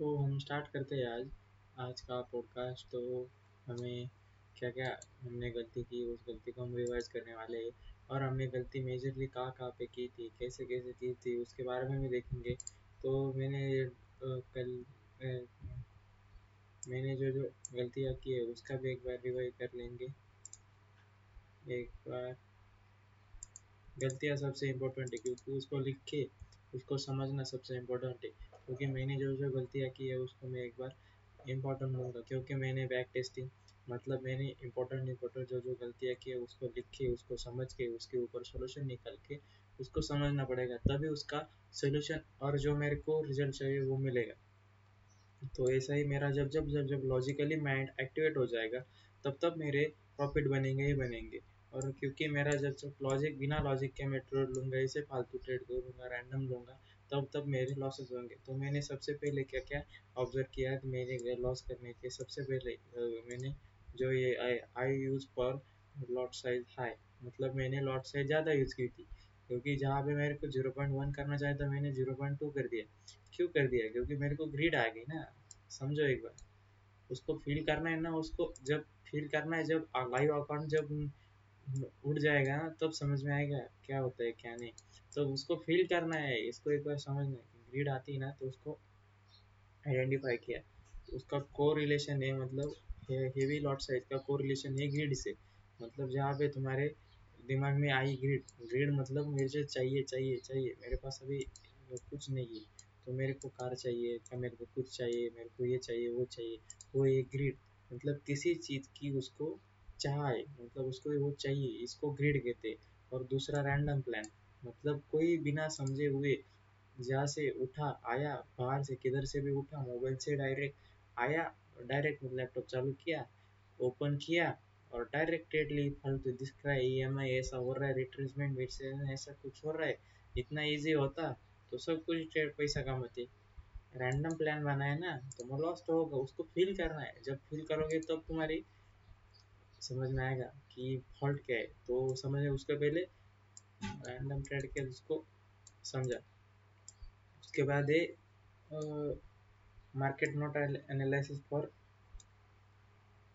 तो हम स्टार्ट करते हैं आज आज का पॉडकास्ट। तो हमें क्या क्या हमने गलती की, उस गलती को हम रिवाइज करने वाले हैं। और हमने गलती मेजरली कहाँ पे की थी, कैसे कैसे की थी, उसके बारे में भी देखेंगे। तो कल मैंने जो जो गलतियाँ की है उसका भी एक बार रिवाइज कर लेंगे। एक बार गलतियाँ सबसे इम्पोर्टेंट है क्योंकि उसको लिख के उसको समझना सबसे इम्पोर्टेंट है। क्योंकि मैंने जो जो गलतियाँ की है उसको मैं एक बार इम्पोर्टेंट लूँगा, क्योंकि मैंने बैक टेस्टिंग मतलब मैंने इम्पोर्टेंट जो जो गलतियाँ की है उसको लिख के, उसको समझ के, उसके ऊपर सोल्यूशन निकाल के उसको समझना पड़ेगा, तभी उसका सोल्यूशन और जो मेरे को रिजल्ट चाहिए वो मिलेगा। तो ऐसा ही मेरा जब लॉजिकली माइंड एक्टिवेट हो जाएगा तब तब मेरे प्रॉफिट बनेंगे ही बनेंगे। और क्योंकि मेरा जब लॉजिक बिना लॉजिक के मैं ट्रेड लूँगा, ऐसे फालतू ट्रेड करूँगा, रैंडम लूँगा, तब तब मेरे लॉसेस होंगे। तो मैंने सबसे पहले क्या क्या ऑब्जर्व किया कि मेरे लॉस करने के सबसे पहले मैंने जो ये I use for lot size high, मतलब मैंने लॉट साइज ज़्यादा यूज़ की थी। क्योंकि जहाँ पे मेरे को 0.1 करना चाहिए था मैंने 0.2 कर दिया। क्यों कर दिया? क्योंकि मेरे को ग्रीड आ गई ना। समझो एक बार, उसको फील करना है ना, उसको जब फील करना है, जब लाइव अकाउंट जब उड़ जाएगा ना तब समझ में आएगा क्या होता है क्या नहीं। तो उसको फील करना है, इसको एक बार समझना है। ग्रीड आती है ना तो उसको आइडेंटिफाई किया, उसका को रिलेशन है, मतलब हेवी लॉट साइज का को रिलेशन है ग्रिड से। मतलब जहाँ पे तुम्हारे दिमाग में आई ग्रिड, ग्रिड मतलब मुझे चाहिए चाहिए चाहिए, मेरे पास अभी कुछ नहीं है, तो मेरे को कार चाहिए, क्या मेरे को कुछ चाहिए, मेरे को ये चाहिए वो चाहिए, वो एक ग्रिड मतलब किसी चीज़ की उसको चाह है, मतलब उसको वो चाहिए, इसको ग्रिड कहते। और दूसरा रैंडम प्लान, मतलब कोई बिना समझे हुए जहाँ से उठा आया, बाहर से किधर से भी उठा, मोबाइल से डायरेक्ट आया, डायरेक्ट लैपटॉप चालू किया, ओपन किया और डायरेक्टली फालतू दिख रहा है, ईएमआई ऐसा हो रहा है, रिट्रेसमेंट ऐसा कुछ हो रहा है। इतना इजी होता तो सब कुछ पैसा कमाते। रैंडम प्लान बनाया ना तो मैं लॉस तो होगा, उसको फील करना है। जब फील करोगे तब तुम्हारी समझ में आएगा कि फॉल्ट क्या है। तो समझे उसके पहले रैंडम ट्रेड के उसको समझा। उसके बाद है market note analysis for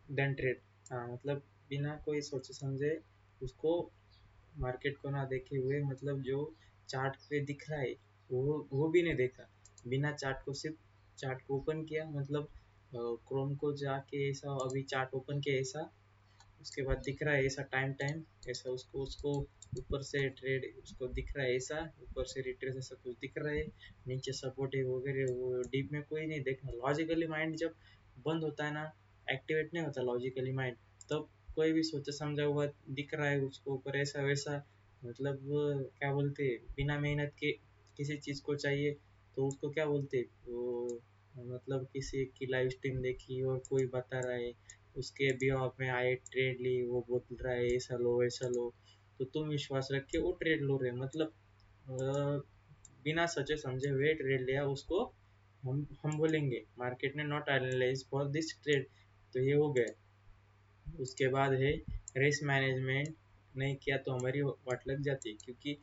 then trade. हाँ, मतलब बिना कोई सोचे समझे उसको, मार्केट को ना देखे हुए, मतलब जो चार्ट पे दिख रहा है वो भी नहीं देखा, बिना चार्ट को, सिर्फ चार्ट को ओपन किया, मतलब क्रोम को जाके ऐसा अभी चार्ट ओपन किया ऐसा, उसके बाद दिख रहा है ऐसा टाइम टाइम ऐसा, उसको उसको ऊपर से ट्रेड उसको दिख रहा है ऐसा, ऊपर से रिट्रेस ऐसा कुछ दिख रहा है, नीचे सपोर्ट है वगैरह, वो डीप में कोई नहीं देखना। लॉजिकली माइंड जब बंद होता है ना, एक्टिवेट नहीं होता लॉजिकली माइंड, तब कोई भी सोचा समझा हुआ दिख रहा है उसको ऊपर ऐसा वैसा, मतलब क्या बोलते हैं, बिना मेहनत के किसी चीज़ को चाहिए तो उसको क्या बोलते हैं वो, मतलब किसी की लाइव स्ट्रीम देखी और कोई बता रहा है, उसके बिहाफ में आए ट्रेड ली, वो बोल रहा है ऐसा लो वैसा लो, तो तुम विश्वास रख के वो ट्रेड लो रहे, मतलब बिना सोचे समझे हुए ट्रेड लिया उसको। हम बोलेंगे मार्केट ने not analyse for this trade, तो ये हो गया। उसके बाद है रिस्क मैनेजमेंट, नहीं किया तो हमारी वाट लग जाती है। क्योंकि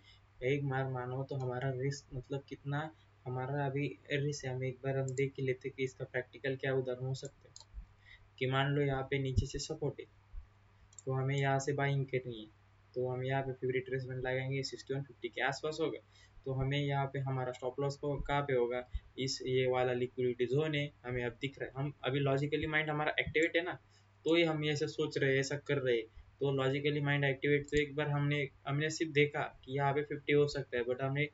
एक बार मानो तो हमारा रिस्क मतलब कितना, हमारा अभी रिस्क है, हम एक बार हम देख ही लेते कि इसका प्रैक्टिकल क्या उदाहरण हो सकता है। कि मान लो यहाँ पे नीचे से सपोर्ट है, तो हमें यहाँ से बाइंग करनी है, तो हम यहाँ पे फिर रिट्रेसमेंट लगाएंगे 6150 के आसपास होगा, तो हमें यहाँ पे हमारा स्टॉप लॉस को कहाँ पे होगा, इस ये वाला लिक्विडिटी जोन है, हमें अब दिख रहा है। हम अभी लॉजिकली माइंड हमारा एक्टिवेट है ना, तो ही हम ऐसा सोच रहे हैं, ऐसा कर रहे हैं। तो लॉजिकली माइंड एक्टिवेट, तो एक बार हमने हमने सिर्फ देखा कि यहाँ पे 50 हो सकता है, बट हमने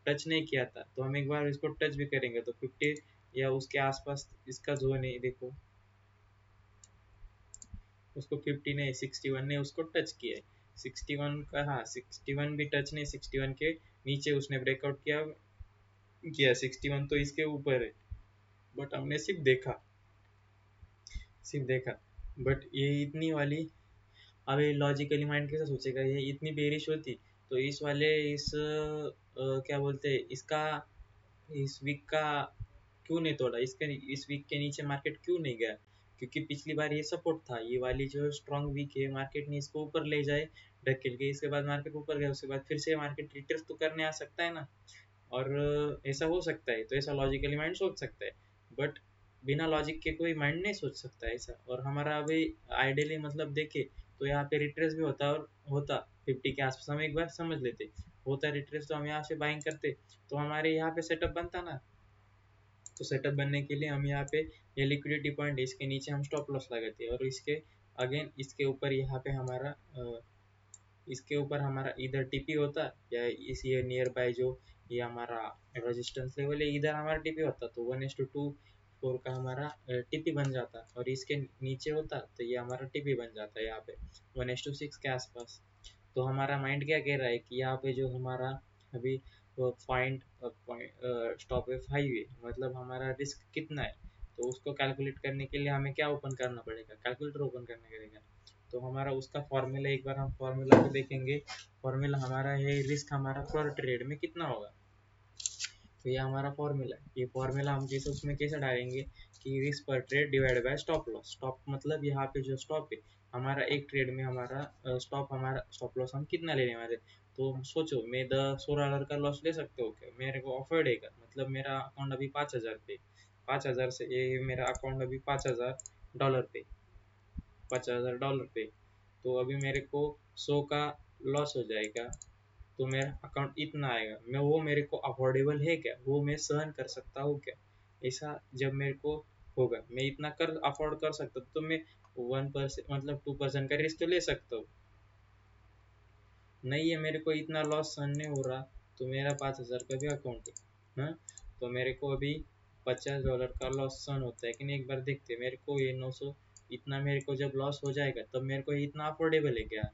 टच नहीं किया था, तो हम एक बार इसको टच भी करेंगे तो 50 या उसके आसपास इसका जोन है, देखो उसको 50 ने 61 ने उसको टच किया है, 61 का, हाँ 61 भी टच नहीं, 61 के नीचे उसने ब्रेकआउट किया किया 61 तो इसके ऊपर है, बट हमने सिर्फ देखा। बट ये इतनी वाली, अब ये लॉजिकली माइंड कैसे सोचेगा, ये इतनी बेरिश होती तो इस वाले इस क्या बोलते हैं इसका, इस वीक का क्यों नहीं तोड़ा, इसके इस वीक के नीचे मार्केट क्यों नहीं गया? क्योंकि पिछली बार ये सपोर्ट था, ये वाली जो स्ट्रॉन्ग वीक है, मार्केट ने इसको ऊपर ले जाए ढकेल के, इसके बाद मार्केट ऊपर गया, उसके बाद फिर से मार्केट रिट्रेस तो करने आ सकता है ना। और ऐसा हो सकता है, तो ऐसा लॉजिकली माइंड सोच सकता है। बट बिना लॉजिक के कोई माइंड नहीं सोच सकता ऐसा। और हमारा अभी आइडियली मतलब देखे तो यहाँ पे रिट्रेस भी होता और होता 50 के आसपास, हम एक बार समझ लेते होता रिट्रेस तो हम यहाँ से बाइंग करते, तो हमारे यहाँ पे सेटअप बनता ना। तो सेटअप बनने के लिए हम यहाँ पे ये लिक्विडिटी पॉइंट इसके नीचे हम स्टॉप लॉस लगाते हैं, और इसके अगेन इसके ऊपर यहाँ पे हमारा इसके ऊपर हमारा इधर टीपी होता या इस ये नियर बाय जो ये हमारा रेजिस्टेंस लेवल है इधर हमारा टीपी होता, तो 1:2 4 का हमारा टीपी बन जाता, और इसके नीचे होता तो ये हमारा टीपी बन जाता है यहाँ पे 1:6 के आसपास। तो हमारा माइंड क्या कह रहा है कि यहाँ पे जो हमारा अभी पॉइंट स्टॉप है 5 है, मतलब हमारा रिस्क कितना है, तो उसको कैलकुलेट करने के लिए हमें क्या ओपन करना पड़ेगा, कैलकुलेटर ओपन करना पड़ेगा। तो हमारा उसका फॉर्मूला एक बार हम फॉर्मूला को देखेंगे। फॉर्मूला हमारा है रिस्क हमारा पर ट्रेड में कितना होगा, तो ये हमारा फॉर्मूला है। ये फॉर्मूला हम जैसे उसमें कैसे डालेंगे कि रिस्क पर trade divide by stop loss. Stop मतलब यहाँ पे जो स्टॉप है हमारा एक ट्रेड में हमारा स्टॉप हमारा स्टॉप लॉस हम कितना लेने वाले। तो सोचो मैं 16,000 का लॉस ले सकते हो क्या, मेरे को ऑफर्ड है क्या, मतलब मेरा अकाउंट अभी 5,000 पे, 5,000 से ये मेरा अकाउंट अभी $5,000 पे, $5,000 पे, तो अभी मेरे को 100 का लॉस हो जाएगा, तो मेरा अकाउंट इतना आएगा, मैं वो मेरे को अफोर्डेबल है क्या, वो मैं सहन कर सकता हूँ क्या। ऐसा जब मेरे को होगा मैं इतना कर अफोर्ड कर सकता तो मैं 1% मतलब 2% का रिस्क तो ले सकता हूँ। नहीं है मेरे को इतना लॉस सहन नहीं हो रहा, तो मेरा 5,000 का भी अकाउंट है, हाँ, तो मेरे को अभी $50 का लॉस सहन होता है कि नहीं, एक बार देखते मेरे को ये 900 इतना मेरे को जब लॉस हो जाएगा तब मेरे को इतना अफोर्डेबल है क्या।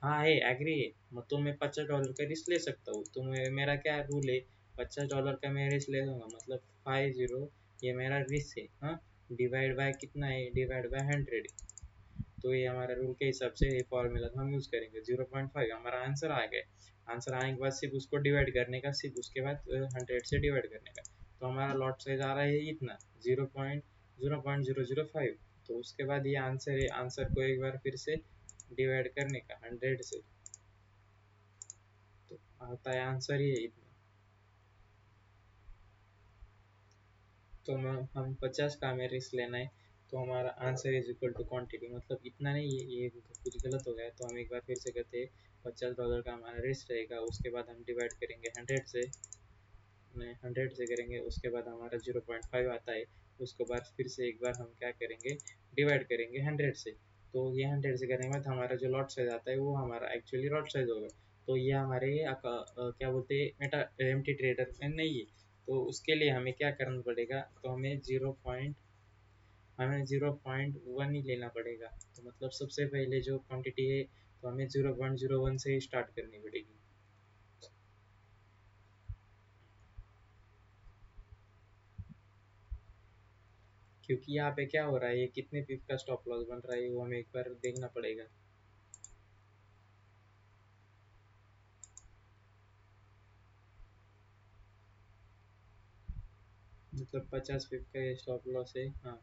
हाँ है, एग्री है, तो मैं $50 का रिस्क ले सकता हूँ, तो मेरा क्या रूल है, $50 का मैं रिस्क ले लूँगा, मतलब 50 ये मेरा रिस्क है, हाँ, डिवाइड बाय कितना है, डिवाइड बाय 100, तो ये हमारा रूल के हिसाब से ये फॉर्मूला हम यूज़ करेंगे। 0.5 हमारा आंसर आ गया, आंसर आने के बाद सिर्फ उसको डिवाइड करने का, सिर्फ उसके बाद 100 से डिवाइड करने का, तो हमारा लॉट साइज आ रहा है इतना 0.005। तो उसके बाद ये आंसर है, आंसर को एक बार फिर से डिवाइड करने का 100 से, तो आता है आंसर ही है इतना। तो हम 50 का हमें रिस्क लेना है, तो हमारा answer is equal to quantity, मतलब इतना नहीं, ये कुछ गलत हो गया है, तो हम एक बार फिर से कहते हैं $50 का हमारा रिस्क रहेगा, उसके बाद हम डिवाइड करेंगे 100 से, नहीं 100 से करेंगे, उसके बाद हमारा 0.5 आता है, उसके बाद फिर से एक बार हम क्या करेंगे डिवाइड करेंगे 100 से, तो ये 100 से करने के बाद हमारा जो लॉट साइज आता है वो हमारा एक्चुअली लॉट साइज होगा। तो ये हमारे क्या बोलते हैं मेटा एम टी ट्रेडर में नहीं है, तो उसके लिए हमें क्या करना पड़ेगा, तो हमें 0.1 ही लेना पड़ेगा, तो मतलब सबसे पहले जो क्वांटिटी है तो हमें 0.01 से ही स्टार्ट करनी पड़ेगी। क्योंकि यहाँ पे क्या हो रहा है, ये कितने पिप का स्टॉप लॉस बन रहा है वो हमें एक बार देखना पड़ेगा। मतलब 50 पिप का ये स्टॉप लॉस है, हाँ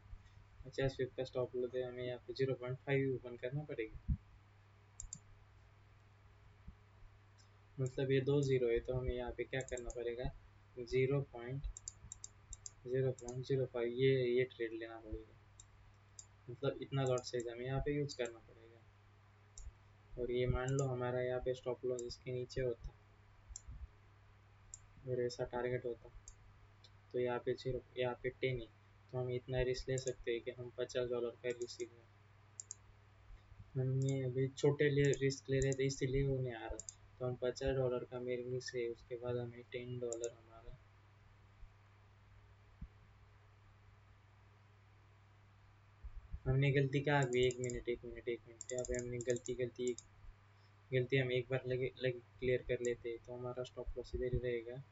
50 पिप का स्टॉप लॉस है, हमें यहाँ पे 0.5 ओपन करना पड़ेगा, मतलब ये दो जीरो है, तो हमें यहाँ पे क्या करना पड़ेगा 0.05 ये ट्रेड लेना पड़ेगा, मतलब इतना लॉट साइज हमें यहाँ पे यूज करना पड़ेगा। और ये मान लो हमारा यहाँ पे स्टॉप लॉस इसके नीचे होता और ऐसा टारगेट होता, तो यहाँ पे 10 है, तो हम इतना रिस्क ले सकते हैं कि हम $50 का रिस्क लें। हम ये अभी छोटे लिए रिस्क ले रहे थे इसीलिए वो नहीं आ रहा, तो हम $50 का मेरे रिस्क है, उसके बाद हमें $10 हमारा, हमने गलती कहा अभी, एक मिनट यहाँ पे हमने गलती हम एक बार लगे लगे क्लियर कर लेते तो हमारा स्टॉप लॉस इधर ही रहेगा,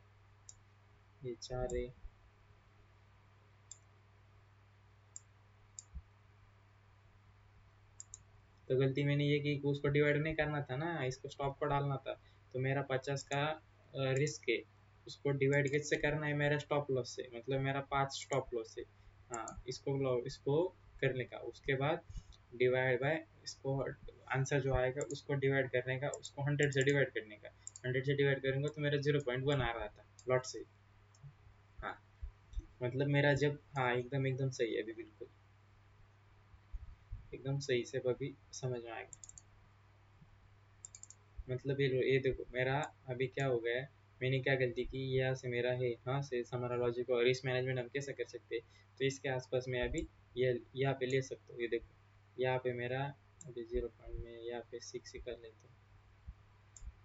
ये 4 है। तो गलती मैंने ये की कि उसको डिवाइड नहीं करना था ना, इसको स्टॉप पर डालना था, तो मेरा 50 का रिस्क है, उसको डिवाइड किससे करना है, मेरा स्टॉप लॉस से, मतलब मेरा 5 स्टॉप लॉस है, हाँ इसको करने का, उसके बाद डिवाइड बाय इसको आंसर जो आएगा उसको डिवाइड करने का, उसको 100 से डिवाइड करने का, 100 से डिवाइड करेंगे तो मेरा 0.1 आ रहा था लॉट से, हाँ मतलब मेरा जब, हाँ एकदम एकदम सही है अभी, बिल्कुल एकदम सही से अभी समझ में आएगा। मतलब ये देखो मेरा अभी क्या हो गया है, मैंने क्या गलती की, यहाँ से मेरा है, हाँ से हमारा लॉजिक और रिस्क मैनेजमेंट हम कैसे कर सकते हैं, तो इसके आसपास मैं अभी ये यहाँ पे ले सकता हूँ। ये देखो यहाँ पे मेरा अभी 0 पॉइंट में यहाँ पे 6 ही कर लेता हूँ।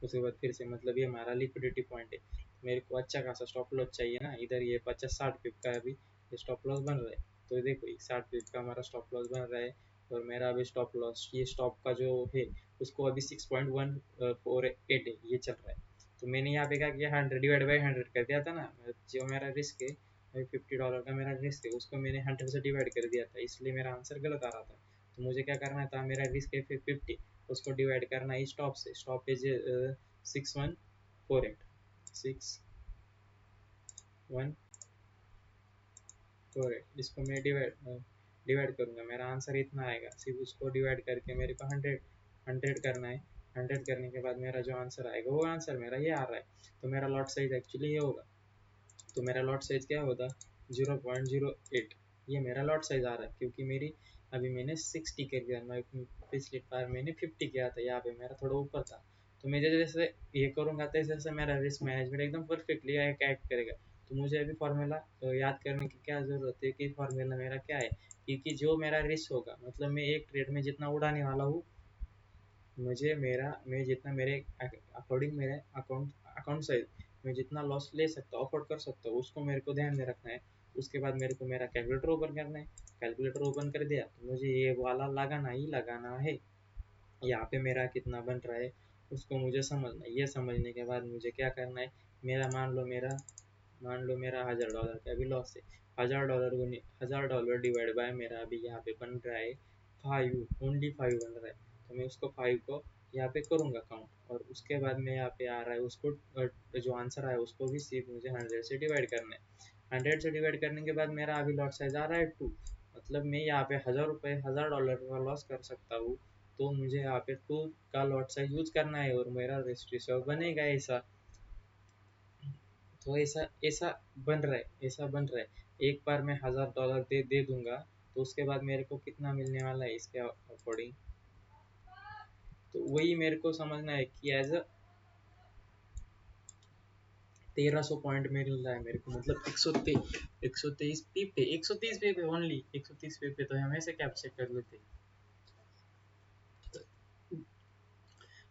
उसके बाद फिर से मतलब ये हमारा लिक्विडिटी पॉइंट है, मेरे को अच्छा खासा स्टॉप लॉस चाहिए ना, इधर ये 50-60 पिप का अभी ये स्टॉप लॉस बन रहा है। तो देखो 60 पिप का हमारा स्टॉप लॉस बन रहा है, और मेरा अभी स्टॉप लॉस ये स्टॉप का जो है उसको अभी 6.148 है, ये चल रहा है। तो मैंने यहाँ पे क्या किया, 100/100 कर दिया था ना, जो मेरा रिस्क है $50 का मेरा रिस्क है, उसको मैंने 100 से डिवाइड कर दिया था, इसलिए मेरा आंसर गलत आ रहा था। तो मुझे क्या करना था, मेरा रिस्क है 50, उसको डिवाइड करना है स्टॉप से, स्टॉप इज 6148, 6148, इसको मैं डिवाइड करूँगा, मेरा आंसर इतना आएगा। सिर्फ उसको डिवाइड करके मेरे को 100 करना है, 100 करने के बाद मेरा जो आंसर आएगा वो आंसर मेरा ये आ रहा है। तो मेरा लॉट साइज एक्चुअली ये होगा, तो मेरा लॉट साइज क्या होता, 0.08, ये मेरा लॉट साइज आ रहा है, क्योंकि मेरी अभी मैंने 60 कर दिया, मैं पिछली बार मैंने 50 किया था, यहाँ पे मेरा थोड़ा ऊपर था। तो मैं जैसे जैसे ये करूँगा तैसे जैसे मेरा रिस्क मैनेजमेंट एकदम परफेक्टली एक्ट करेगा। तो मुझे अभी फार्मूला याद करने की क्या ज़रूरत है, कि फार्मूला मेरा क्या है, क्योंकि जो मेरा रिस्क होगा, मतलब मैं एक ट्रेड में जितना उड़ाने वाला हूँ, मुझे मेरा मैं जितना मेरे अकॉर्डिंग मेरे अकाउंट अकाउंट साइज मैं जितना लॉस ले सकता हूँ, अफोर्ड कर सकता हूँ, उसको मेरे को ध्यान में रखना है। उसके बाद मेरे को मेरा कैलकुलेटर ओपन करना है, कैलकुलेटर ओपन कर दिया तो मुझे ये वाला लगाना ही लगाना है, यहाँ पे मेरा कितना बन रहा है उसको मुझे समझना है। ये समझने के बाद मुझे क्या करना है, मेरा मान लो मेरा $1000 का अभी लॉस है, $1000 डिवाइड बाय मेरा अभी यहाँ पे बन रहा है 5, ओनली 5 बन रहा है। तो मैं उसको 5 को यहाँ पे करूँगा काउंट, और उसके बाद में यहाँ पे आ रहा है उसको जो आंसर आया उसको भी सिर्फ मुझे 100 से डिवाइड करना है। 100 से डिवाइड करने के बाद मेरा अभी लॉट साइज आ रहा है 2, मतलब मैं यहाँ पे $1000 का लॉस कर सकता हूँ। तो मुझे यहाँ पे 2 का लॉट साइज यूज करना है, और मेरा रिजर्व बनेगा ऐसा। तो ऐसा ऐसा बन रहा है। एक बार मैं $1000 दे दे दूंगा, तो उसके बाद मेरे को कितना मिलने वाला है इसके अकॉर्डिंग, तो वही मेरे को समझना है कि एज अ 1300 पॉइंट मिल रहा है मेरे को, मतलब 123 पीप पे, 130 पे पे ओनली 130 पे तो हम ऐसे कैप्चर कर लेते।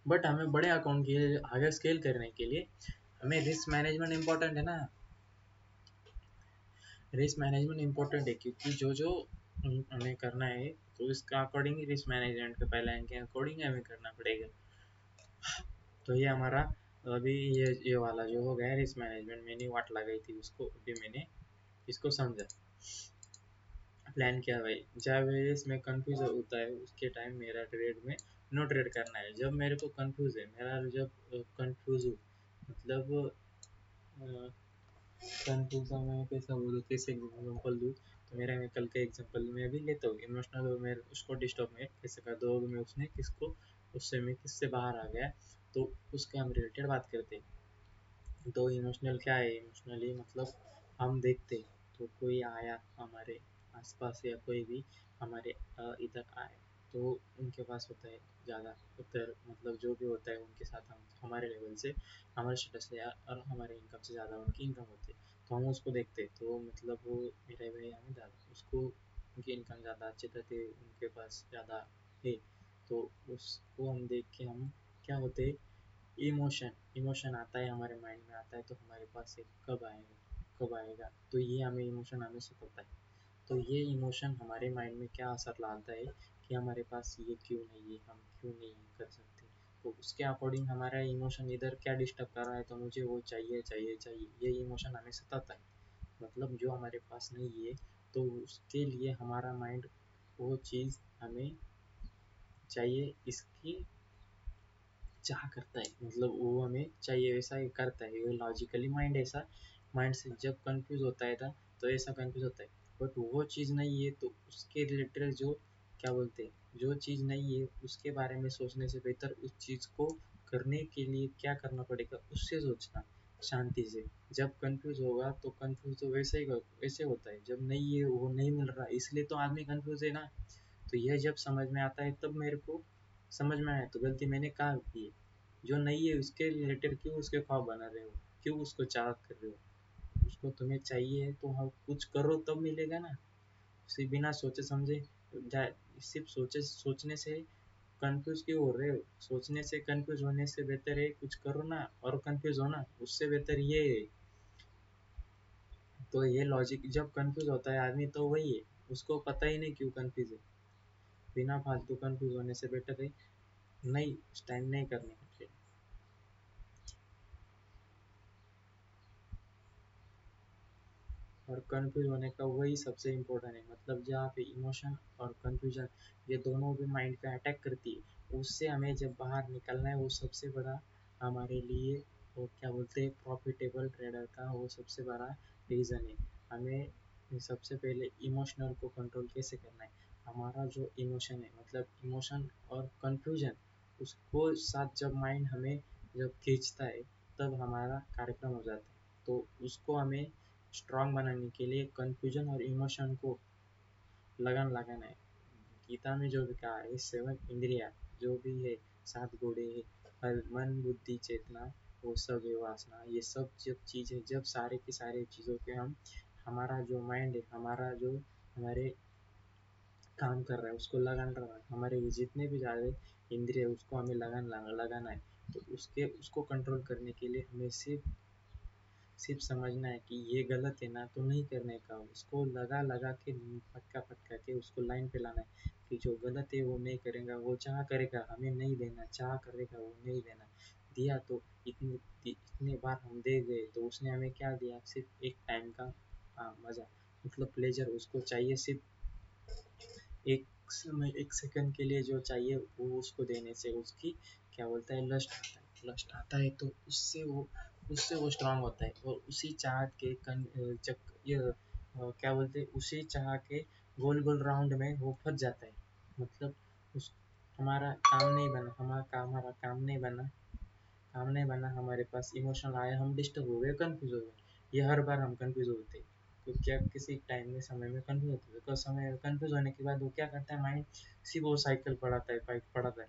बट हमें बड़े अकाउंट के आगे स्केल करने के लिए हमें रिस्क मैनेजमेंट इम्पोर्टेंट है ना, रिस्क मैनेजमेंट इम्पोर्टेंट है, क्योंकि जो जो हमें करना है तो इसका अकॉर्डिंग ही रिस्क मैनेजमेंट के पहले के अकॉर्डिंग हमें करना पड़ेगा। तो ये हमारा अभी ये वाला जो हो गया रिस्क मैनेजमेंट, मैंने वाट लगाई थी उसको अभी मैंने इसको समझा, प्लान किया भाई। जब इसमें कंफ्यूज होता है उसके टाइम मेरा ट्रेड में नो ट्रेड करना है, जब मेरे को कंफ्यूज है, मेरा जब कंफ्यूज हूँ, मतलब कंफ्यूज मैं कैसा बोलूँ, कैसे एग्जाम्पल दूँ, तो मेरा मैं कल का एग्जाम्पल में अभी लेता हूँ, इमोशनल मैं उसको डिस्टर्ब में कैसे कर दो मैं उसने किसको, उससे मैं किससे बाहर आ गया, तो उसके हम रिलेटेड बात करते हैं। तो इमोशनल क्या है, इमोशनली मतलब हम देखते तो कोई आया हमारे आसपास या कोई भी हमारे इधर आए, तो उनके पास होता है ज़्यादा उत्तर, मतलब जो भी होता है उनके साथ हम हमारे लेवल से, हमारे स्टेटस से और हमारे इनकम से ज़्यादा उनकी इनकम होती है, तो हम उसको देखते तो मतलब वो मेरे भाई हमें ज़्यादा उसको उनकी इनकम ज़्यादा अच्छे थे, उनके पास ज़्यादा है, तो उसको हम देख के हम क्या होते, इमोशन इमोशन आता है हमारे माइंड में, आता है तो हमारे पास एक कब आएगा, तो ये हमें इमोशन हमें सताता है। तो ये इमोशन हमारे माइंड में क्या असर डालता है कि हमारे पास ये क्यों नहीं है, हम क्यों नहीं कर सकते, तो उसके अकॉर्डिंग हमारा इमोशन इधर क्या डिस्टर्ब कर रहा है, तो मुझे वो चाहिए चाहिए चाहिए, ये इमोशन हमें सताता है, मतलब जो हमारे पास नहीं है, तो उसके लिए हमारा माइंड वो चीज़ हमें चाहिए, इसकी चाह करता है, मतलब वो हमें चाहिए वैसा ही करता है, ये लॉजिकली माइंड ऐसा, माइंड से जब कंफ्यूज होता है था तो ऐसा कंफ्यूज होता है। बट वो चीज़ नहीं है तो उसके रिलेटेड जो क्या बोलते हैं, जो चीज़ नहीं है उसके बारे में सोचने से बेहतर उस चीज़ को करने के लिए क्या करना पड़ेगा उससे सोचना, शांति से। जब कंफ्यूज होगा तो कंफ्यूज तो वैसे होता है जब नहीं ये वो नहीं मिल रहा, इसलिए तो आदमी कंफ्यूज है ना। तो यह जब समझ में आता है तब मेरे को समझ में आया तो गलती मैंने कहाँ की है। जो नहीं है उसके रिलेटेड क्यों उसके ख्वाब बना रहे हो, क्यों उसको चाहत कर रहे हो। उसको तुम्हें चाहिए तो हाँ कुछ करो तब मिलेगा ना। सिर्फ बिना सोचे समझे सिर्फ सोचने से कंफ्यूज क्यों हो रहे हो। सोचने से कंफ्यूज होने से बेहतर है कुछ करो ना और कंफ्यूज होना, उससे बेहतर ये है। तो ये लॉजिक जब कंफ्यूज होता है आदमी तो वही है, उसको पता ही नहीं क्यों कंफ्यूज है। बिना फालतू कंफ्यूज होने से बेटर है नहीं टाइम नहीं करने का। और कंफ्यूज होने का वही सबसे इम्पोर्टेंट है, मतलब जहाँ पे इमोशन और कंफ्यूजन ये दोनों भी माइंड पे अटैक करती है, उससे हमें जब बाहर निकलना है वो सबसे बड़ा हमारे लिए वो क्या बोलते हैं प्रॉफिटेबल ट्रेडर का वो सबसे बड़ा रीज़न है। हमें सबसे पहले इमोशनल को कंट्रोल कैसे करना है। हमारा जो इमोशन है मतलब इमोशन और कंफ्यूजन उसको साथ जब माइंड हमें जब खींचता है तब हमारा कार्यक्रम हो जाता है। तो उसको हमें स्ट्रांग बनाने के लिए कंफ्यूजन और इमोशन को लगन लगाना है। गीता में जो भी कहा है 7 इंद्रिया जो भी है, 7 घोड़े है, हर मन बुद्धि चेतना वो सब है वासना, ये सब जब चीज़ है जब सारे की सारे चीज़ों पे हम हमारा जो माइंड है हमारा जो हमारे काम कर रहा है उसको लगान रहा है, हमारे ये जितने भी ज़्यादा इंद्रिय उसको हमें लगाना है। तो उसको कंट्रोल करने के लिए हमें सिर्फ समझना है कि ये गलत है ना तो नहीं करने का, उसको लगा लगा के फटका फटका के उसको लाइन पे लाना है कि जो गलत है वो नहीं करेगा, वो चाह करेगा हमें नहीं देना, चाह करेगा वो नहीं देना। दिया तो इतने बार हम दे गए तो उसने हमें क्या दिया, सिर्फ एक टाइम का मज़ा मतलब प्लेजर, उसको चाहिए सिर्फ एक समय एक सेकंड के लिए जो चाहिए वो उसको देने से उसकी क्या बोलता है लस्ट आता है, लस्ट आता है तो उससे वो स्ट्रांग होता है और उसी चाह के क्या बोलते हैं उसी चाह के गोल गोल राउंड में वो फंस जाता है। मतलब उस हमारा काम नहीं बना, हमारा काम नहीं बना, हमारे पास इमोशनल आया, हम डिस्टर्ब हो गए, कंफ्यूज हो गए। ये हर बार हम कंफ्यूज होते हैं। तो क्या किसी टाइम में समय में कंफ्यूज होते हैं तो समय कंफ्यूज होने के बाद वो क्या करता है माइंड सिर्फ वो साइकिल पढ़ाता है।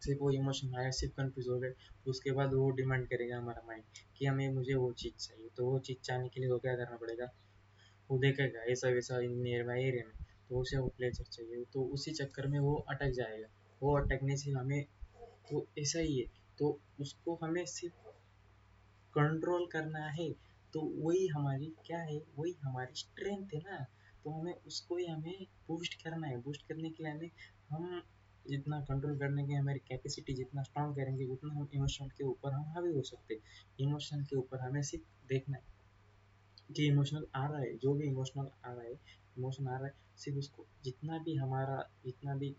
सिर्फ वो इमोशन आया सिर्फ कंफ्यूज हो गए, उसके बाद वो डिमांड करेगा हमारा माइंड कि हमें मुझे वो चीज़ चाहिए। तो वो चीज़ चाहने के लिए वो क्या करना पड़ेगा, वो देखेगा ऐसा वैसा नियर बाई एरिया में तो उसे वो प्लेजर चाहिए तो उसी चक्कर में वो अटक जाएगा। वो अटकने से हमें तो ऐसा ही है। तो उसको हमें सिर्फ कंट्रोल करना है। तो वही हमारी क्या है, वही हमारी स्ट्रेंथ है ना। तो हमें उसको ही हमें बूस्ट करना है। बूस्ट करने के लिए हमें हम जितना कंट्रोल करने की हमारी कैपेसिटी जितना स्ट्रांग करेंगे उतना हम इमोशन के ऊपर हम हावी हो सकते हैं। इमोशन के ऊपर हमें सिर्फ देखना है कि इमोशनल आ रहा है, जो भी इमोशनल आ रहा है, इमोशन आ रहा है सिर्फ उसको जितना भी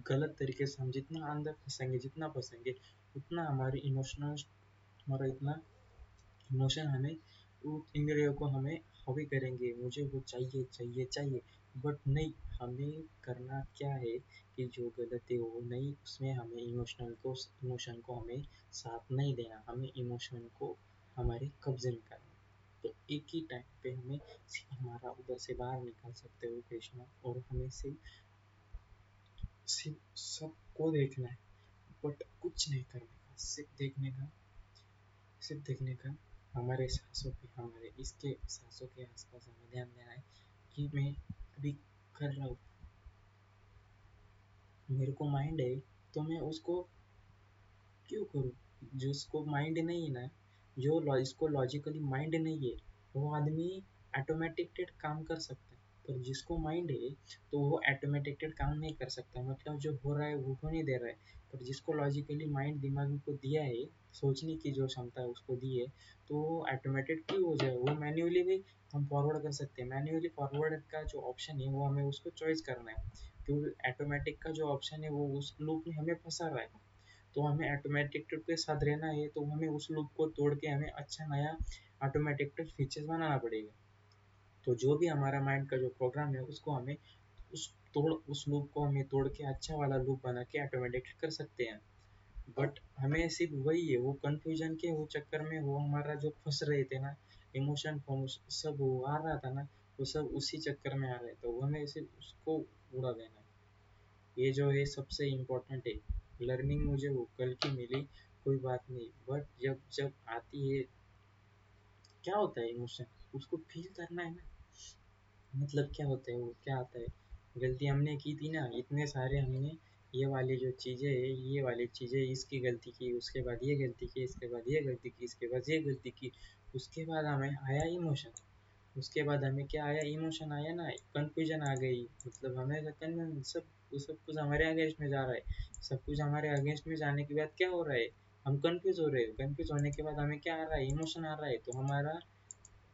गलत तरीके से हम जितना अंदर फंसेंगे उतना हमारी इमोशनल हमारा इतना इमोशन हमें उस इंद्रियों को हमें हावी करेंगे, मुझे वो चाहिए चाहिए चाहिए। बट नहीं, हमें करना क्या है कि जो गलत है वो नहीं, उसमें हमें इमोशन को हमें साथ नहीं देना, हमें इमोशन को हमारे कब्जे में करना। तो एक ही टाइम पे हमें सिर्फ हमारा उधर से बाहर निकल सकते हो कृष्णा, और हमें सिर्फ सबको देखना है बट कुछ नहीं करने का, सिर्फ देखने का हमारे सांसों पे, हमारे इसके सांसों के आसपास हमें ध्यान देना है कि मैं अभी कर रहा हूँ, मेरे को माइंड है तो मैं उसको क्यों करूँ। जिसको माइंड नहीं है ना, इसको लॉजिकली माइंड नहीं है, वो आदमी ऑटोमेटिकेटेड काम कर सकता है। पर जिसको माइंड है तो वो ऑटोमेटिकेटेड काम नहीं कर सकता, मतलब जो हो रहा है वो होने दे रहा है। पर जिसको लॉजिकली माइंड दिमाग को दिया है, सोचने की जो क्षमता है उसको दी है, तो वो ऑटोमेटेड क्यों हो जाए, वो मैन्युअली भी हम फॉरवर्ड कर सकते हैं। मैन्युअली फॉरवर्ड का जो ऑप्शन है वो हमें उसको चॉइस करना है, क्योंकि ऑटोमेटिक का जो ऑप्शन है वो उस लूप में हमें फंसा रहा है। तो हमें ऑटोमेटिक के साथ रहना है तो हमें उस लूप को तोड़ के हमें अच्छा नया ऑटोमेटिक फीचर्स बनाना पड़ेगा। तो जो भी हमारा माइंड का जो प्रोग्राम है उसको हमें उस लूप को हमें तोड़ के अच्छा वाला लूप बना के ऑटोमेटिक कर सकते हैं। बट हमें सिर्फ वही है, वो कंफ्यूजन के वो चक्कर में वो हमारा जो फंस रहे थे ना, इमोशन सब वो आ रहा था ना, वो सब उसी चक्कर में आ रहे, तो हमें सिर्फ उसको उड़ा देना है। ये जो है सबसे इम्पोर्टेंट है। लर्निंग मुझे वो कल की मिली, कोई बात नहीं, बट जब जब आती है, क्या होता है इमोशन, उसको फील करना है ना। मतलब क्या होता है वो, क्या आता है, गलती हमने की थी ना, इतने सारे हमने ये वाली जो चीज़ें है, ये वाली चीज़ें, इसकी गलती की, उसके बाद ये गलती की, इसके बाद ये गलती की, इसके बाद ये गलती की, उसके बाद हमें आया इमोशन। उसके बाद हमें क्या आया, इमोशन आया ना, कंफ्यूजन आ गई। मतलब हमें सब कुछ हमारे अगेंस्ट में जा रहा है, सब कुछ हमारे अगेंस्ट में जाने के बाद क्या हो रहा है, हम कंफ्यूज हो रहे हैं। कंफ्यूज होने के बाद हमें क्या आ रहा है, इमोशन आ रहा है। तो हमारा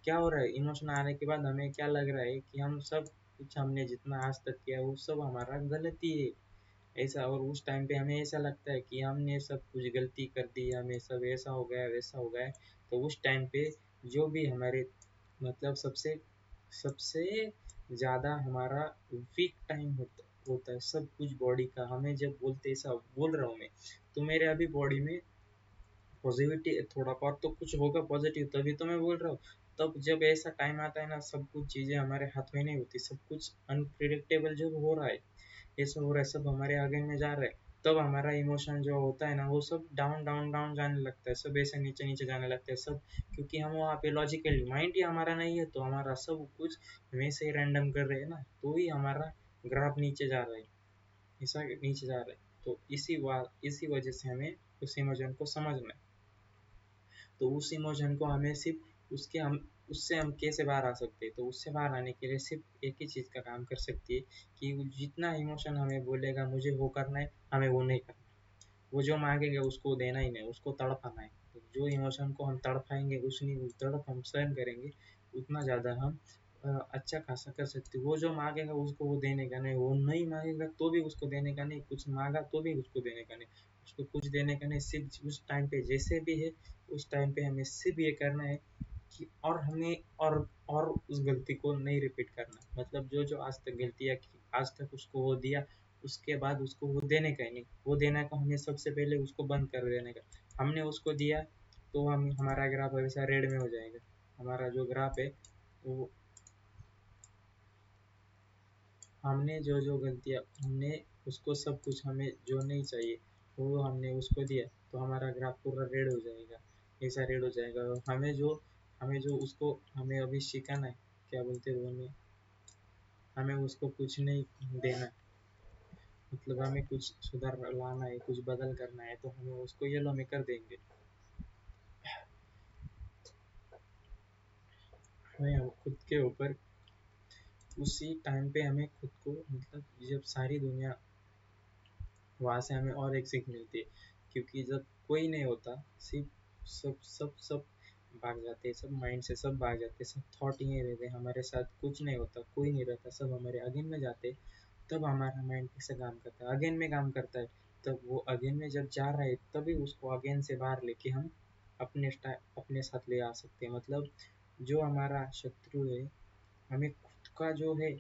क्या हो रहा है, इमोशन आने के बाद हमें क्या लग रहा है कि हम सब कुछ हमने जितना आज तक किया वो सब हमारा गलती है, ऐसा। और उस टाइम पे हमें ऐसा लगता है कि हमने सब कुछ गलती कर दी, हमें सब ऐसा हो गया वैसा हो गया। तो उस टाइम पे जो भी हमारे मतलब सबसे सबसे ज़्यादा हमारा वीक टाइम होता है सब कुछ बॉडी का। हमें जब बोलते ऐसा बोल रहा हूँ मैं, तो मेरे अभी बॉडी में पॉजिटिविटी थोड़ा बहुत तो कुछ होगा पॉजिटिव, तभी तो मैं बोल रहा हूँ। तब जब ऐसा टाइम आता है ना, सब कुछ चीज़ें हमारे हाथ में नहीं होती, सब कुछ अनप्रिडिक्टेबल जो हो रहा है, ये सब हो रहा है, सब हमारे आगे में जा रहा है। तब हमारा इमोशन जो होता है ना, वो सब डाउन डाउन डाउन जाने लगता है, सब ऐसे नीचे नीचे जाने लगता है सब। क्योंकि हम वहाँ पे लॉजिकली माइंड ही हमारा नहीं है, तो हमारा सब कुछ वैसे ही रैंडम कर रहे हैं ना, तो ही हमारा ग्राफ नीचे जा रहा है, ऐसा नीचे जा रहा है। तो इसी वजह से हमें उस इमोशन को समझना है। तो उस इमोशन को हमें सिर्फ उससे हम कैसे बाहर आ सकते हैं, तो उससे बाहर आने के लिए सिर्फ एक ही चीज़ का काम कर सकती है कि जितना इमोशन हमें बोलेगा मुझे वो करना है, हमें वो नहीं करना। वो जो मांगेगा उसको देना ही नहीं, उसको तड़पाना है। तो जो इमोशन को हम तड़पाएंगे, उतनी तड़प हम सहन करेंगे, उतना ज़्यादा हम अच्छा खासा कर सकते। वो जो मांगेगा उसको वो देने का नहीं, वो नहीं मांगेगा तो भी उसको देने का नहीं, कुछ मांगा तो भी उसको देने का नहीं, उसको कुछ देने का नहीं। सिर्फ उस टाइम पे जैसे भी है, उस टाइम पे हमें सिर्फ ये करना है कि और हमें और उस गलती को नहीं रिपीट करना। मतलब जो जो आज तक गलतियाँ की, आज तक उसको वो दिया, उसके बाद उसको वो देने का ही नहीं। वो देने का हमें सबसे पहले उसको बंद कर देने का। हमने उसको दिया तो हम हमारा ग्राफ हमेशा रेड में हो जाएगा। हमारा जो ग्राफ है वो, हमने जो जो गलतियाँ हमने उसको सब कुछ हमें जो नहीं चाहिए वो हमने उसको दिया, तो हमारा ग्राफ पूरा रेड हो जाएगा, ऐसा रेड हो जाएगा। और हमें जो उसको हमें अभी सिखाना है, क्या बोलते हैं वो, हमें उसको कुछ नहीं देना है। मतलब हमें कुछ सुधार लाना है, कुछ बदल करना है, तो हमें उसको येलो में कर देंगे। हमें अब खुद के ऊपर उसी टाइम पे हमें खुद को, मतलब जब सारी दुनिया, वहाँ से हमें और एक सीख मिलती है। क्योंकि जब कोई नहीं होता, सिर्फ सब सब सब भाग जाते हैं, सब माइंड से सब भाग जाते हैं, सब थॉट ही रहते हैं, हमारे साथ कुछ नहीं होता, कोई नहीं रहता, सब हमारे अगेन में जाते। तब हमारा माइंड कैसे काम करता है, अगेन में काम करता है। तब वो अगेन में जब जा रहा है, तभी उसको अगेन से बाहर लेके हम अपने साथ ले आ सकते हैं। मतलब जो हमारा शत्रु है, हमें खुद का जो है,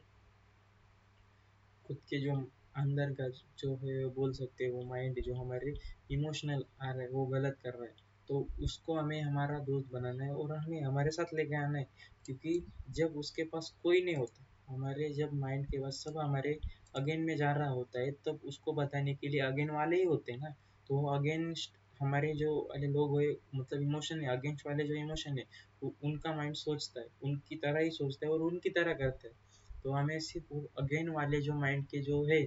खुद के जो अंदर का जो है, वो बोल सकते हैं वो माइंड जो हमारे इमोशनल आ रहा है, वो गलत कर रहा है, तो उसको हमें हमारा दोस्त बनाना है और हमें हमारे साथ लेके आना है। क्योंकि जब उसके पास कोई नहीं होता, हमारे जब माइंड के पास सब हमारे अगेन में जा रहा होता है, तब उसको बताने के लिए अगेन वाले ही होते हैं ना। तो अगेंस्ट हमारे जो वाले लोग हुए, मतलब इमोशन है, अगेंस्ट वाले जो इमोशन है, वो उनका माइंड सोचता है, उनकी तरह ही सोचता है और उनकी तरह करता है। तो हमें सिर्फ वो अगेन वाले जो माइंड के जो है,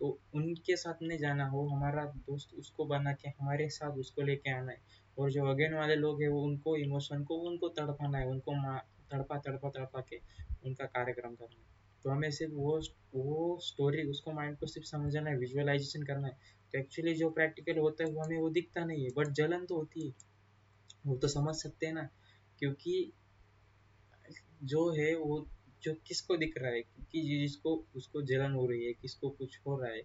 तो उनके साथ नहीं जाना, हो हमारा दोस्त उसको बना के हमारे साथ उसको लेके आना है। और जो अगेन वाले लोग हैं, वो उनको इमोशन को उनको तड़पाना है, उनको तड़पा तड़पा तड़पा के उनका कार्यक्रम करना है। तो हमें सिर्फ वो स्टोरी, उसको माइंड को सिर्फ समझना है, विजुअलाइजेशन करना है। तो एक्चुअली जो प्रैक्टिकल होता है वो हमें वो दिखता नहीं है, बट जलन तो होती है, वो तो समझ सकते हैं ना। क्योंकि जो है वो, जो किसको दिख रहा है, कि जिसको उसको जलन हो रही है, किसको कुछ हो रहा है,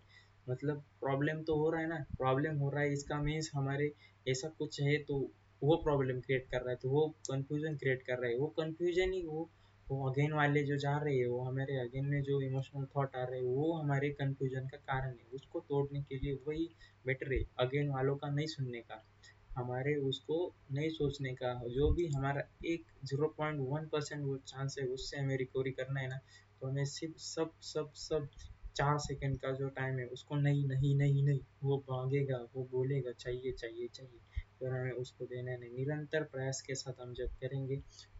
मतलब प्रॉब्लम तो हो रहा है ना, प्रॉब्लम हो रहा है, इसका मीन्स हमारे ऐसा कुछ है, तो वो प्रॉब्लम क्रिएट कर रहा है, तो वो कंफ्यूजन क्रिएट कर रहा है, वो कंफ्यूजन ही वो वो अगेन वाले जो जा रहे हैं, वो हमारे अगेन में जो इमोशनल थॉट आ रहे हैं, वो हमारे कंफ्यूजन का कारण है। उसको तोड़ने के लिए वही बेटर है, अगेन वालों का नहीं सुनने का, हमारे उसको नहीं सोचने का। जो भी हमारा एक 0.1% वो चांस है, उससे हमें रिकवरी करना है ना, तो हमें सिर्फ सब सब सब 4 सेकंड का जो टाइम है, उसको नहीं नहीं नहीं नहीं, वो मांगेगा, वो बोलेगा चाहिए चाहिए चाहिए, और हमें उसको देना नहीं। निरंतर प्रयास के साथ हम जब करेंगे,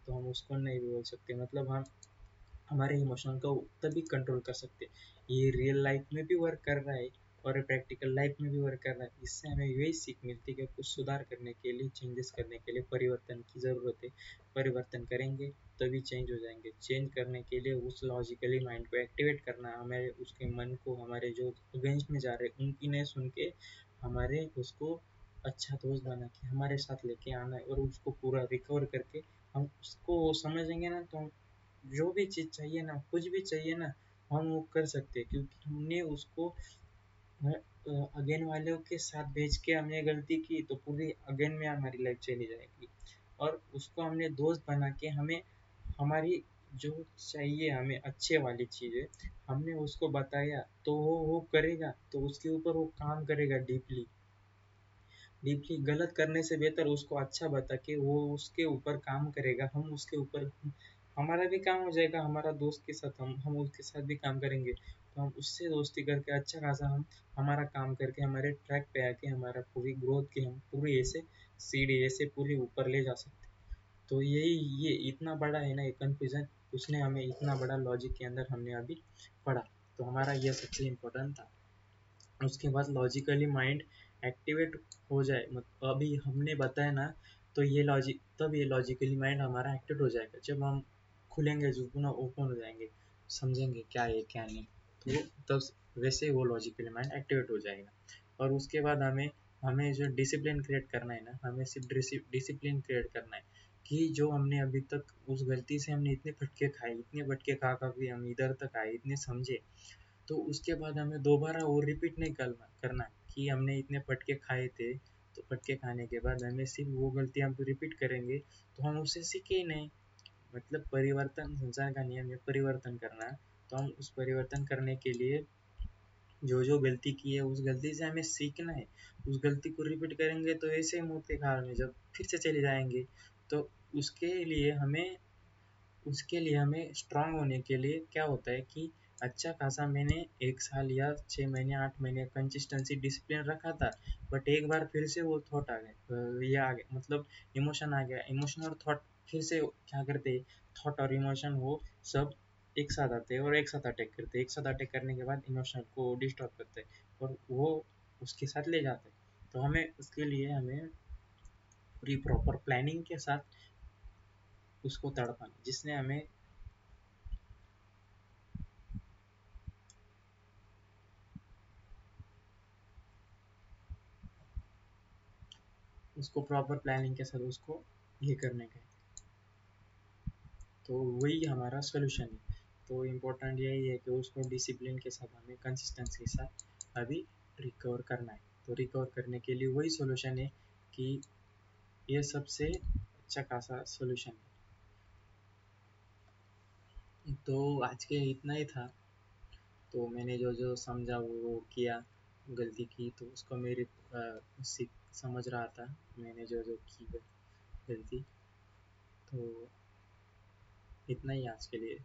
तो हम उसको नहीं बोल सकते, मतलब हम हमारे इमोशन को तभी कंट्रोल कर सकते। ये रियल लाइफ में भी वर्क कर रहा है और प्रैक्टिकल लाइफ में भी वर्क कर रहा है। इससे हमें यही सीख मिलती है कि कुछ सुधार करने के लिए, चेंजेस करने के लिए परिवर्तन की ज़रूरत है। परिवर्तन करेंगे तभी चेंज हो जाएंगे। चेंज करने के लिए उस लॉजिकली माइंड को एक्टिवेट करना, हमारे उसके मन को, हमारे जो अगेंस्ट में जा रहे हैं उनकी नहीं सुन के, हमारे उसको अच्छा दोस्त बना के हमारे साथ लेके आना है, और उसको पूरा रिकवर करके हम उसको समझेंगे ना, तो जो भी चीज़ चाहिए ना, कुछ भी चाहिए ना, हम वो कर सकते हैं, क्योंकि हमने उसको अगेन वालों के साथ भेज के हमने गलती की, तो पूरी अगेन में हमारी लाइफ चली जाएगी। और उसको हमने दोस्त बना के, हमें हमारी जो चाहिए हमें अच्छे वाली चीज़ें हमने उसको बताया, तो वो करेगा, तो उसके ऊपर वो काम करेगा डीपली। डीपली गलत करने से बेहतर उसको अच्छा बता के वो उसके ऊपर काम करेगा, हम उसके ऊपर, हमारा भी काम हो जाएगा, हमारा दोस्त के साथ हम उसके साथ भी काम करेंगे, तो हम उससे दोस्ती करके अच्छा खासा हम हमारा काम करके हमारे ट्रैक पे आके हमारा पूरी ग्रोथ की हम पूरी ऐसे सीढ़ी ऐसे पूरी ऊपर ले जा सकते। तो यही ये इतना बड़ा है ना ये कन्फ्यूजन, उसने हमें इतना बड़ा लॉजिक के अंदर हमने अभी पढ़ा, तो हमारा यह सबसे इम्पोर्टेंट था। उसके बाद लॉजिकली माइंड एक्टिवेट हो जाए, मतलब अभी हमने बताया ना, तो ये लॉजिक तब ये लॉजिकली माइंड हमारा एक्टिवेट हो जाएगा जब हम खुलेंगे, जो पुनः ओपन हो जाएंगे, समझेंगे क्या है क्या नहीं, तो तब वैसे वो लॉजिकली माइंड एक्टिवेट हो जाएगा। और उसके बाद हमें हमें जो डिसिप्लिन क्रिएट करना है ना, हमें सिर्फ डिसिप्लिन क्रिएट करना है, कि जो हमने अभी तक उस गलती से हमने इतने फटके खाए, इतने फटके खा खा के हम इधर तक आए, इतने समझे, तो उसके बाद हमें दोबारा वो रिपीट नहीं करना करना कि हमने इतने फटके खाए थे, तो फटके खाने के बाद हमें सिर्फ वो गलती हम रिपीट करेंगे, तो हम उससे सीखे ही नहीं। मतलब परिवर्तन संसार का नियम है, परिवर्तन करना। तो हम उस परिवर्तन करने के लिए जो जो गलती की है उस गलती से हमें सीखना है। उस गलती को रिपीट करेंगे तो ऐसे ही मौत के घाट में जब फिर से चले जाएंगे। तो उसके लिए हमें उसके लिए हमें स्ट्रांग होने के लिए क्या होता है कि अच्छा खासा मैंने 1 साल या 6 महीने 8 महीने कंसिस्टेंसी डिसिप्लिन रखा था, बट एक बार फिर से वो थॉट आ गए, ये आ गए, मतलब इमोशन आ गया, इमोशन और थॉट फिर से क्या करते हैं, थॉट और इमोशन वो सब एक साथ आते हैं और एक साथ अटैक करते हैं, एक साथ अटैक करने के बाद इमोशन को डिस्टर्ब करते हैं और वो उसके साथ ले जाते हैं। तो हमें उसके लिए हमें पूरी प्रॉपर प्लानिंग के साथ उसको तड़पाना, जिसने हमें उसको प्रॉपर प्लानिंग के साथ उसको ये करने का है। तो वही हमारा सोल्यूशन है। तो इम्पोर्टेंट यही है कि उसको डिसिप्लिन के साथ हमें कंसिस्टेंसी के साथ अभी रिकवर करना है। तो रिकवर करने के लिए वही सोल्यूशन है कि ये सबसे अच्छा खासा सोल्यूशन है। तो आज के इतना ही था। तो मैंने जो जो समझा वो किया, गलती की तो उसको मेरी सीख समझ रहा था, मैंने जो जो की गलती। तो इतना ही आज के लिए।